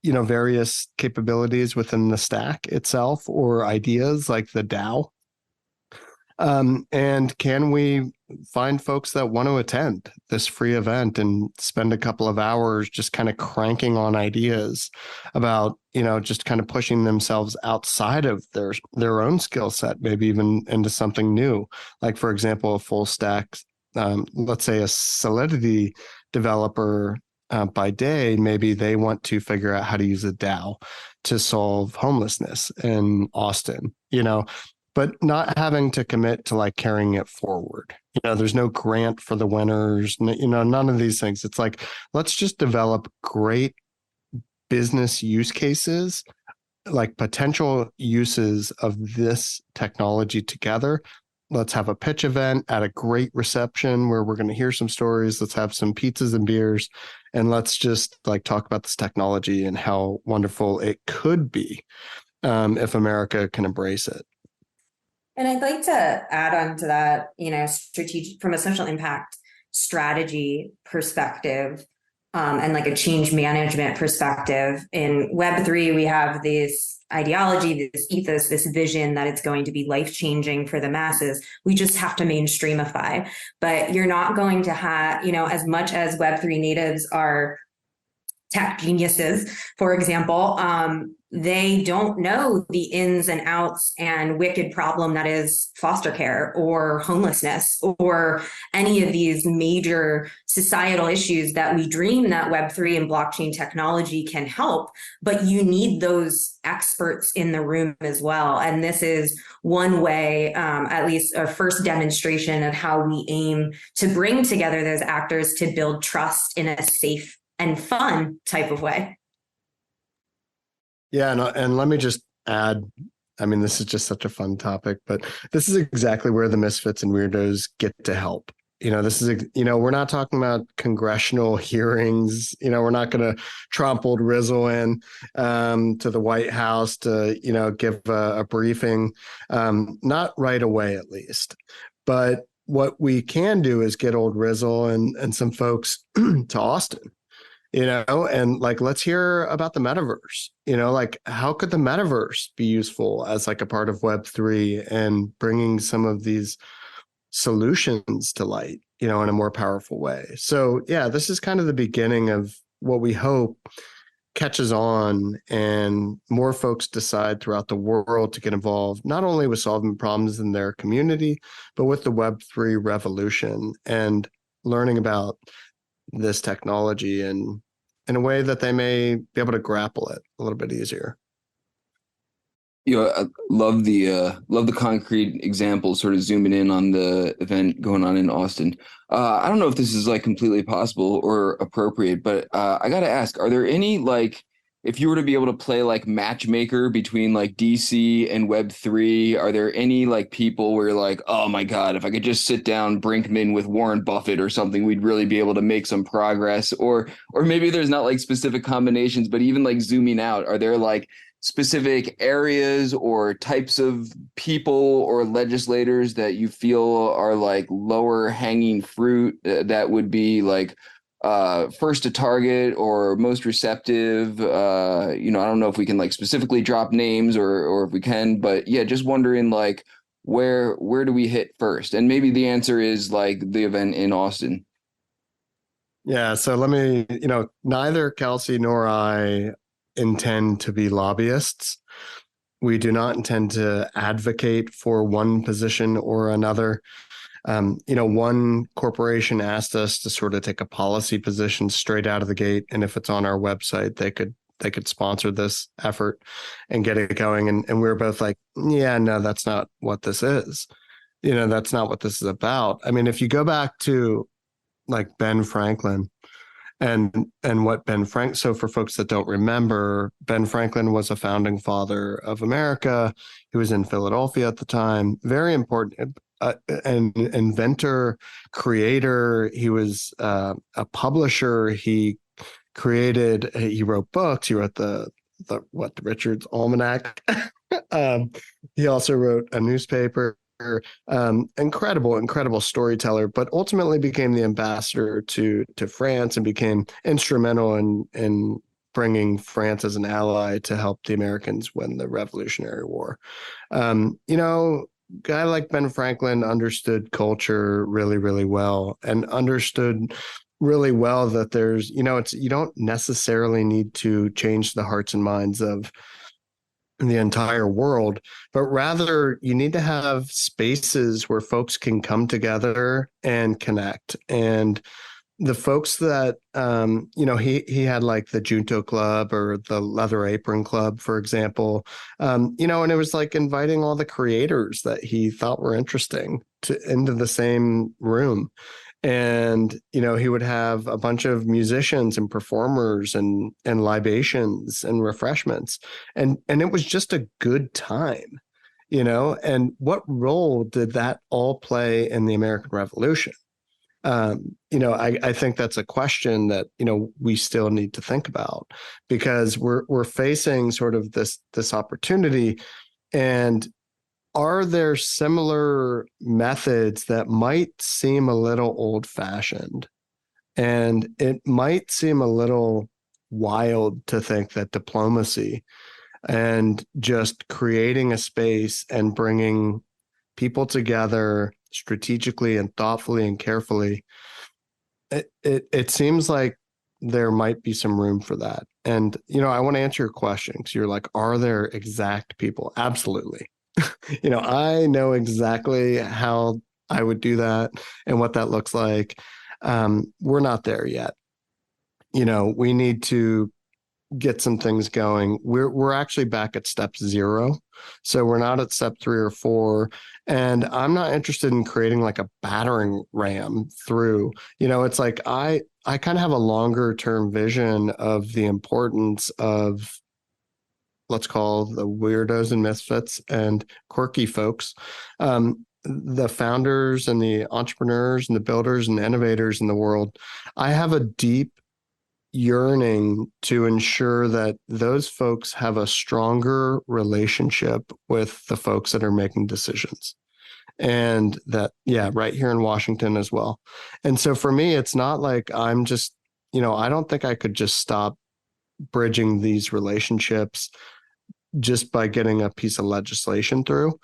various capabilities within the stack itself or ideas like the DAO. And can we find folks that want to attend this free event and spend a couple of hours just kind of cranking on ideas about, just kind of pushing themselves outside of their own skill set, maybe even into something new. Like, for example, a full stack, let's say a Solidity developer by day, maybe they want to figure out how to use a DAO to solve homelessness in Austin, but not having to commit to like carrying it forward. There's no grant for the winners, none of these things. It's like, let's just develop great business use cases, like potential uses of this technology together let's have a pitch event at a great reception where we're going to hear some stories. Let's have some pizzas and beers, and let's just like talk about this technology and how wonderful it could be if America can embrace it. And I'd like to add on to that, strategic from a social impact strategy perspective, and like a change management perspective. In Web3, we have this ideology, this ethos, this vision that it's going to be life-changing for the masses. We just have to mainstreamify. But you're not going to have, as much as Web3 natives are tech geniuses, for example, they don't know the ins and outs and wicked problem that is foster care or homelessness or any of these major societal issues that we dream that Web3 and blockchain technology can help, but you need those experts in the room as well. And this is one way, at least our first demonstration of how we aim to bring together those actors to build trust in a safe and fun type of way. Yeah, and let me just add, I mean, this is just such a fun topic, but this is exactly where the misfits and weirdos get to help. This is, we're not talking about congressional hearings. We're not going to tromp old Rizzle in to the White House to, give a briefing, not right away at least. But what we can do is get old Rizzle and some folks to Austin. And like, let's hear about the metaverse, like how could the metaverse be useful as like a part of Web3 and bringing some of these solutions to light, in a more powerful way. So yeah, this is kind of the beginning of what we hope catches on and more folks decide throughout the world to get involved, not only with solving problems in their community, but with the Web3 revolution and learning about this technology and in a way that they may be able to grapple it a little bit easier. I love the concrete examples, sort of zooming in on the event going on in Austin. I don't know if this is like completely possible or appropriate, but I got to ask, are there any like, if you were to be able to play like matchmaker between like DC and Web3, are there any like people where you're like, oh my God, if I could just sit down Brinkman with Warren Buffett or something, we'd really be able to make some progress? Or maybe there's not like specific combinations, but even like zooming out, are there like specific areas or types of people or legislators that you feel are like lower hanging fruit that would be like first to target or most receptive? I don't know if we can like specifically drop names or if we can, but yeah, just wondering like where do we hit first? And maybe the answer is like the event in Austin. Yeah, so let me, neither Kelsey nor I intend to be lobbyists. We do not intend to advocate for one position or another. One corporation asked us to sort of take a policy position straight out of the gate, and if it's on our website, they could sponsor this effort and get it going. And we were both like, yeah, no, that's not what this is. That's not what this is about. I mean, if you go back to like Ben Franklin and what so for folks that don't remember, Ben Franklin was a founding father of America. He was in Philadelphia at the time. Very important. An inventor, creator. He was a publisher. He wrote books. He wrote the Richard's Almanac. He also wrote a newspaper. Incredible storyteller, but ultimately became the ambassador to France and became instrumental in bringing France as an ally to help the Americans win the Revolutionary War. Guy like Ben Franklin understood culture really, really well and understood really well that there's, you don't necessarily need to change the hearts and minds of the entire world, but rather you need to have spaces where folks can come together and connect. And the folks that, he had like the Junto Club or the Leather Apron Club, for example, and it was like inviting all the creators that he thought were interesting into the same room. And, he would have a bunch of musicians and performers and libations and refreshments. And it was just a good time. and what role did that all play in the American Revolution? I think that's a question that, we still need to think about, because we're facing sort of this opportunity. And are there similar methods that might seem a little old-fashioned? And it might seem a little wild to think that diplomacy and just creating a space and bringing people together strategically and thoughtfully and carefully, it seems like there might be some room for that. And, I want to answer your question, because you're like, are there exact people? Absolutely. I know exactly how I would do that and what that looks like. We're not there yet. We need to get some things going. We're actually back at step 0. So we're not at step 3 or 4. And I'm not interested in creating like a battering ram through, it's like, I kind of have a longer term vision of the importance of, let's call the weirdos and misfits and quirky folks, the founders and the entrepreneurs and the builders and the innovators in the world. I have a deep yearning to ensure that those folks have a stronger relationship with the folks that are making decisions. And that, right here in Washington as well. And so for me, it's not like I'm just, I don't think I could just stop bridging these relationships just by getting a piece of legislation through.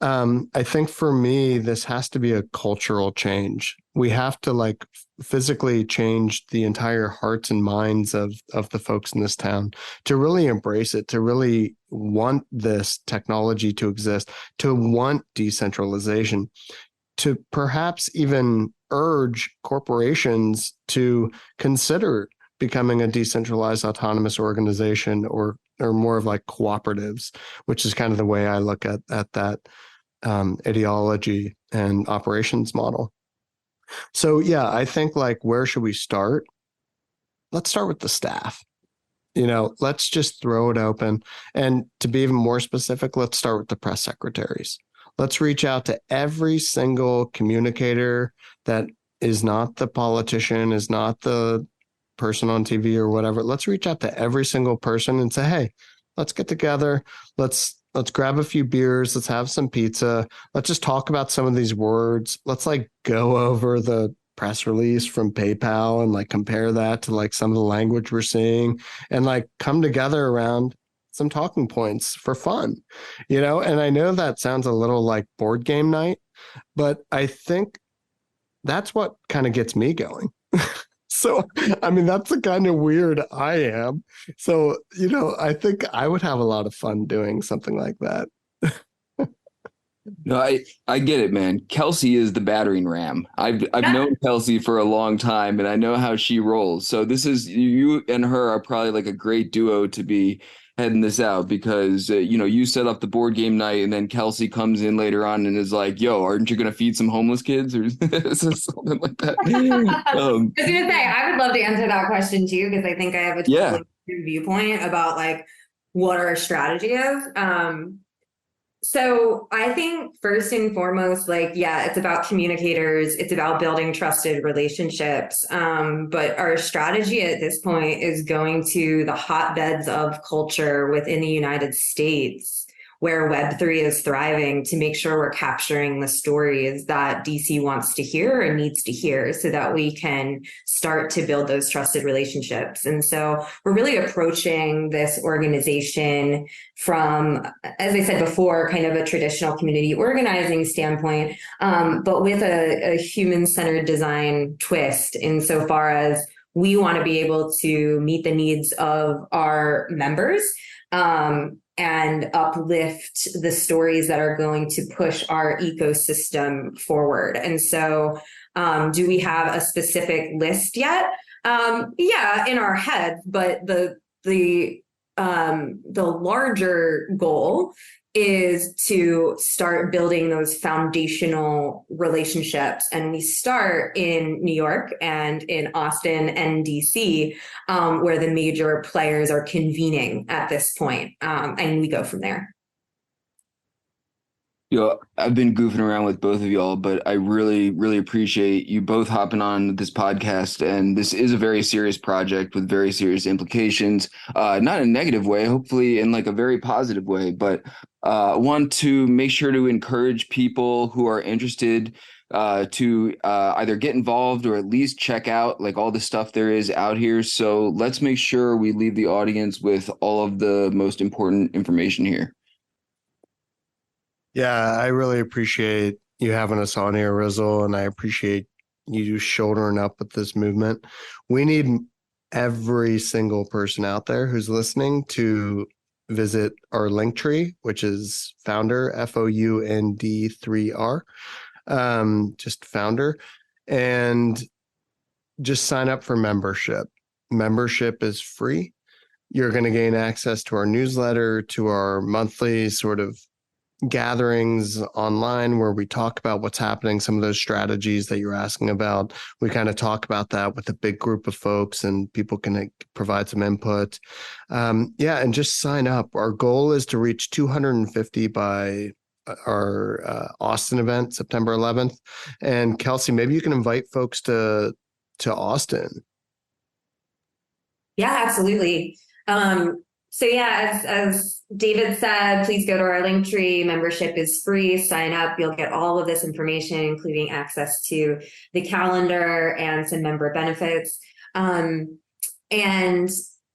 I think for me, this has to be a cultural change. We have to physically change the entire hearts and minds of the folks in this town to really embrace it, to really want this technology to exist, to want decentralization, to perhaps even urge corporations to consider becoming a decentralized autonomous organization, or more of like cooperatives, which is kind of the way I look at that ideology and operations model. So I think where should we start? Let's start with the staff. Let's just throw it open. And to be even more specific, let's start with the press secretaries. Let's reach out to every single communicator that is not the politician, is not the person on TV or whatever. Let's reach out to every single person and say, hey, let's get together. Let's grab a few beers. Let's have some pizza. Let's just talk about some of these words. Let's go over the press release from PayPal and compare that to some of the language we're seeing, and come together around some talking points for fun, and I know that sounds a little like board game night, but I think that's what kind of gets me going. So, I mean, that's the kind of weird I am. So, I think I would have a lot of fun doing something like that. No, I get it, man. Kelsey is the battering ram. I've known Kelsey for a long time, and I know how she rolls. So this is, you and her are probably a great duo to be heading this out, because you set up the board game night, and then Kelsey comes in later on and is like, "Yo, aren't you gonna feed some homeless kids or something like that?" I was gonna say, I would love to answer that question too, because I think I have a totally different viewpoint about what our strategy is. So I think first and foremost, it's about communicators. It's about building trusted relationships. But our strategy at this point is going to the hotbeds of culture within the United States, where Web3 is thriving, to make sure we're capturing the stories that DC wants to hear and needs to hear, so that we can start to build those trusted relationships. And so we're really approaching this organization from, as I said before, kind of a traditional community organizing standpoint, but with a human-centered design twist, insofar as we want to be able to meet the needs of our members, and uplift the stories that are going to push our ecosystem forward. And so, do we have a specific list yet? In our head, but the larger goal is to start building those foundational relationships. And we start in New York and in Austin and DC, where the major players are convening at this point. And we go from there. I've been goofing around with both of y'all, but I really, really appreciate you both hopping on this podcast. And this is a very serious project with very serious implications, not in a negative way, hopefully in like a very positive way. But I want to make sure to encourage people who are interested to either get involved or at least check out like all the stuff there is out here. So let's make sure we leave the audience with all of the most important information here. Yeah, I really appreciate you having us on here, Rizzle, and I appreciate you shouldering up with this movement. We need every single person out there who's listening to visit our link tree, which is Found3r, Found3r, just Found3r, and just sign up for membership. Membership is free. You're going to gain access to our newsletter, to our monthly sort of gatherings online where we talk about what's happening, some of those strategies that you're asking about. We kind of talk about that with a big group of folks and people can provide some input. And just sign up. Our goal is to reach 250 by our Austin event, September 11th. And Kelsey, maybe you can invite folks to Austin. Yeah, absolutely. So yeah, as David said, please go to our link tree. Membership is free. Sign up. You'll get all of this information, including access to the calendar and some member benefits. And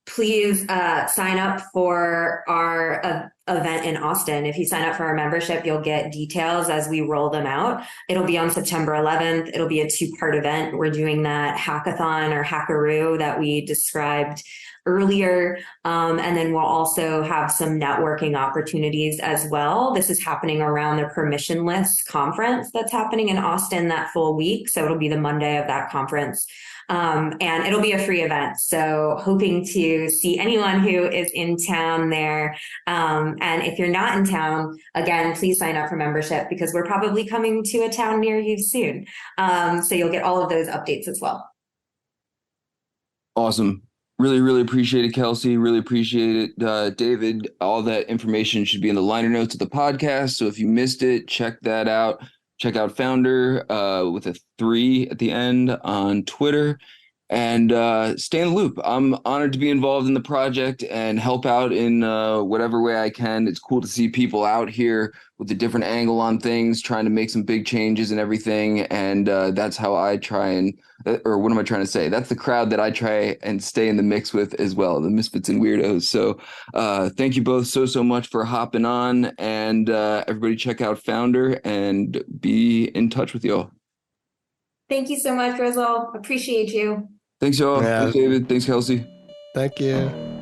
please sign up for our event in Austin. If you sign up for our membership, you'll get details as we roll them out. It'll be on September 11th. It'll be a 2-part event. We're doing that hackathon or hackaroo that we described earlier. And then we'll also have some networking opportunities as well. This is happening around the Permissionless conference that's happening in Austin that full week. So it'll be the Monday of that conference. And it'll be a free event. So hoping to see anyone who is in town there. And if you're not in town, again, please sign up for membership because we're probably coming to a town near you soon. So you'll get all of those updates as well. Awesome. Really, really appreciate it, Kelsey. Really appreciate it, David. All that information should be in the liner notes of the podcast. So if you missed it, check that out. Check out Found3r with a 3 at the end on Twitter. And stay in the loop. I'm honored to be involved in the project and help out in whatever way I can. It's cool to see people out here with a different angle on things, trying to make some big changes and everything. And that's how I try and, or what am I trying to say? That's the crowd that I try and stay in the mix with as well, the misfits and weirdos. So thank you both so much for hopping on. And everybody check out Found3r and be in touch with y'all. Thank you so much, Rizzle. Appreciate you. Thanks, y'all. Yeah. Thanks, David. Thanks, Kelsey. Thank you.